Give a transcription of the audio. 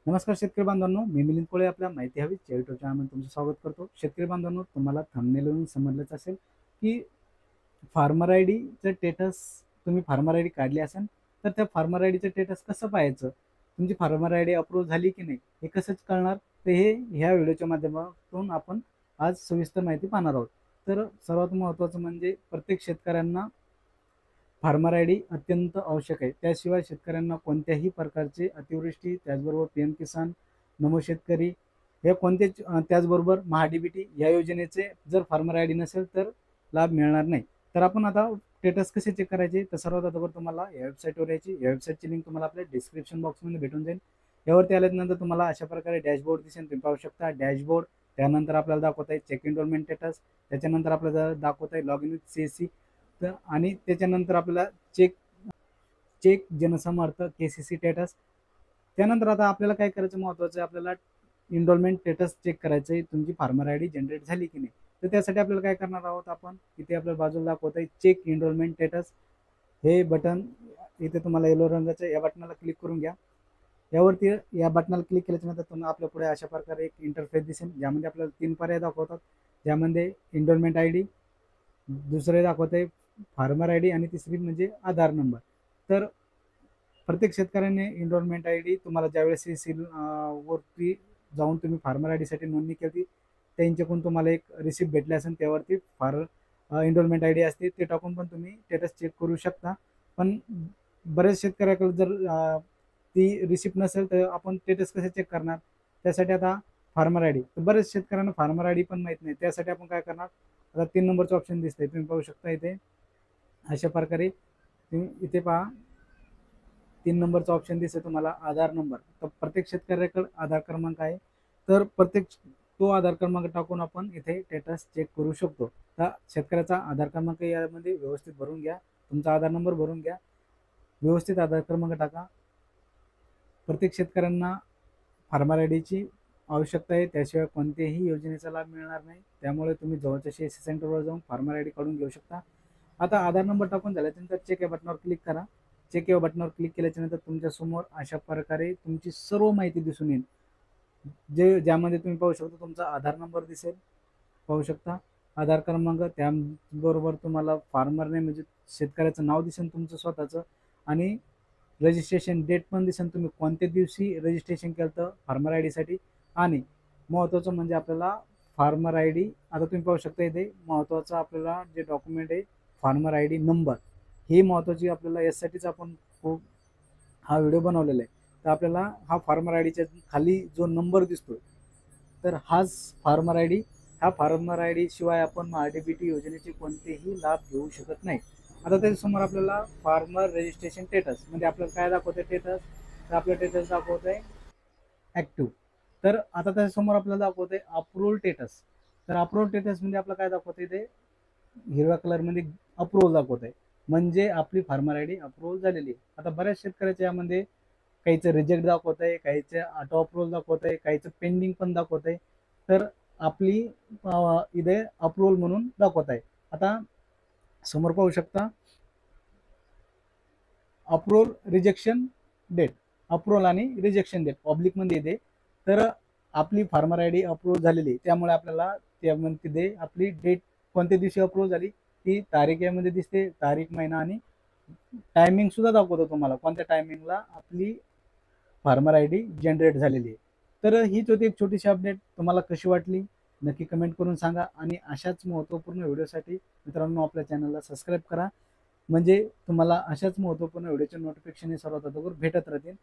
नमस्कार शेतकरी बांधवांनो, मी मिलिंद कोळे आपल्या माहिती हवी या युट्यूब चॅनलमध्ये तुमचं स्वागत करतो. शेतकरी बांधवांनो, तुम्हाला थंबनेलवरून समजलंच असेल की फार्मर आय डीचं स्टेटस तुम्ही फार्मर आय डी काढली असेल तर त्या फार्मर आय डीचं स्टेटस कसं पाहायचं, तुमची फार्मर आय डी अप्रूव्ह झाली की नाही हे कसंच कळणार, ते हे ह्या व्हिडिओच्या माध्यमातून आपण आज सविस्तर माहिती पाहणार आहोत. तर सर्वात महत्त्वाचं म्हणजे प्रत्येक शेतकऱ्यांना फार्मर आय डी अत्यंत आवश्यक आहे. त्याशिवाय शेतकऱ्यांना कोणत्याही प्रकारचे अतिवृष्टी, त्याचबरोबर पीएम किसान, नमो शेतकरी हे कोणतेच त्याचबरोबर महाडीबीटी या योजनेचे जर फार्मर आय डी नसेल तर लाभ मिळणार नाही. तर आपण आता स्टेटस कसे चेक करायचे, तर सर्वात अगोदर तुम्हाला या वेबसाईटवर यायची. या वेबसाईटची लिंक तुम्हाला आपल्या डिस्क्रिप्शन बॉक्समध्ये भेटून जाईल. यावरती आल्यानंतर तुम्हाला अशा प्रकारे डॅशबोर्ड दिसेल, तुम्ही पाहू शकता डॅशबोर्ड. त्यानंतर आपल्याला दाखवत आहे चेक इनरोलमेंट स्टेटस, त्याच्यानंतर आपल्याला दाखवत आहे लॉग इन विथ सीएससी, तर आणि त्याच्यानंतर आपल्याला check check Jansamarth KCC status. त्यानंतर आता आपल्याला काय करायचं, महत्त्वाचं आहे आपल्याला इनरोलमेंट स्टेटस चेक करायचं आहे, तुमची फार्मर आय डी जनरेट झाली की नाही. तर त्यासाठी आपल्याला काय करणार आहोत, आपण इथे आपल्याला बाजूला दाखवत आहे चेक इनरोलमेंट स्टेटस हे बटन. इथे तुम्हाला येलो रंगाचं या बटनाला क्लिक करून घ्या. यावरती या बटनाला क्लिक केल्याच्यानंतर तुम्हाला आपल्या पुढे अशा प्रकारे एक इंटरफेस दिसेल, ज्यामध्ये आपल्याला 3 पर्याय दाखवतात. ज्यामध्ये इनरोलमेंट आय डी, दुसरे दाखवत आहे फार्मर आय डी आणि तिसरी म्हणजे आधार नंबर. तर प्रत्येक शेतकऱ्याने इनरोलमेंट आय डी तुम्हाला ज्यावेळेस वरती जाऊन तुम्ही फार्मर आय डीसाठी नोंदणी केली त्यांच्याकडून तुम्हाला एक रिसिप्ट भेटले असेल, त्यावरती इनरोलमेंट आय डी असते, ते टाकून पण तुम्ही स्टेटस चेक करू शकता. पण बरेच शेतकऱ्याकडे जर ती रिसिप्ट नसेल तर आपण स्टेटस कसे चेक करणार, त्यासाठी आता फार्मर आय डी, तर बरेच शेतकऱ्यांना फार्मर आय डी पण माहीत नाही. त्यासाठी आपण काय करणार, आता 3 नंबरचं ऑप्शन दिसतंय, तुम्ही पाहू शकता इथे अशा प्रकारे. तुम्ही इथे पहा 3 नंबरचा ऑप्शन दिसेल तुम्हाला आधार नंबर. तर प्रत्येक शेतकऱ्याकडे आधार क्रमांक आहे, तर प्रत्येक तो आधार क्रमांक टाकून आपण इथे स्टेटस चेक करू शकतो. तर शेतकऱ्याचा आधार क्रमांक यामध्ये व्यवस्थित भरून घ्या, तुमचा आधार नंबर भरून घ्या, व्यवस्थित आधार क्रमांक टाका. प्रत्येक शेतकऱ्यांना फार्मर आय डीची आवश्यकता आहे, त्याशिवाय कोणत्याही योजनेचा लाभ मिळणार नाही. त्यामुळे तुम्ही जवळच्या सीएससी सेंटरवर जाऊन फार्मर आय डी काढून घेऊ शकता. आता आधार नंबर टाकून झाल्यानंतर चेक या बटनावर क्लिक करा. चेक या बटनावर क्लिक केल्याच्यानंतर तुमच्या समोर अशा प्रकारे तुमची सर्व माहिती दिसून येईल, ज्यामध्ये तुम्ही पाहू शकता तुमचा आधार नंबर दिसेल, पाहू शकता आधार क्रमांक, त्याबरोबर तुम्हाला फार्मर नेम म्हणजे शेतकऱ्याचं नाव दिसेल तुमचं स्वतःचं, आणि रजिस्ट्रेशन डेट पण दिसेल, तुम्ही कोणत्या दिवशी रजिस्ट्रेशन केलं तर फार्मर आय डीसाठी. आणि महत्त्वाचं म्हणजे आपल्याला फार्मर आय डी, आता तुम्ही पाहू शकता इथे महत्त्वाचं आपल्याला जे डॉक्युमेंट आहे फार्मर आय डी नंबर, ही महत्त्वाची आपल्याला यासाठीच आपण खूप हा व्हिडिओ बनवलेला आहे. तर आपल्याला हा फार्मर आय डीच्या खाली जो नंबर दिसतोय तर हाच फार्मर आय डी. ह्या फार्मर आय डी शिवाय आपण आरडीबीटी योजनेचे कोणतेही लाभ घेऊ शकत नाही. आता त्याच्यासमोर आपल्याला फार्मर रजिस्ट्रेशन स्टेटस म्हणजे आपल्याला काय दाखवतंय स्टेटस, तर आपलं स्टेटस दाखवतंय ॲक्टिव्ह. तर आता त्याच्यासमोर आपल्याला दाखवतंय अप्रूव्हल स्टेटस. तर अप्रूव्हल स्टेटस म्हणजे आपलं काय दाखवतंय, ते हिरव्या कलरमध्ये अप्रूव्हल दाखवतंय, म्हणजे आपली फार्मर आय डी अप्रूव्हल झालेली आहे. आता बऱ्याच शेतकऱ्याच्या यामध्ये काहीचं रिजेक्ट दाखवत आहे, काहीचं ऑटो अप्रूव्हल दाखवत आहे, काहीचं पेंडिंग पण दाखवत आहे. तर आपली इथे अप्रूव्हल म्हणून दाखवत आहे. आता समोर पाहू शकता अप्रूव्हल रिजेक्शन डेट, अप्रूव्हल आणि रिजेक्शन डेट पब्लिकमध्ये येते. तर आपली फार्मर आय डी अप्रूव्ह झालेली आहे, त्यामुळे आपल्याला त्यामध्ये तिथे आपली डेट कोणत्या दिवशी अप्रूव्ह झाली ती तारीख यामध्ये दिसते, तारीख, महिना आणि टायमिंग सुद्धा दाखवतो तुम्हाला कोणत्या टायमिंगला आपली फार्मर आय डी जनरेट झालेली आहे. तर हीच होती एक छोटीशी अपडेट. तुम्हाला कशी वाटली नक्की कमेंट करून सांगा, आणि अशाच महत्त्वपूर्ण व्हिडिओसाठी मित्रांनो आपल्या चॅनलला सबस्क्राईब करा, म्हणजे तुम्हाला अशाच महत्त्वपूर्ण व्हिडिओचे नोटिफिकेशन हे सर्वात अगोदर भेटत राहतील.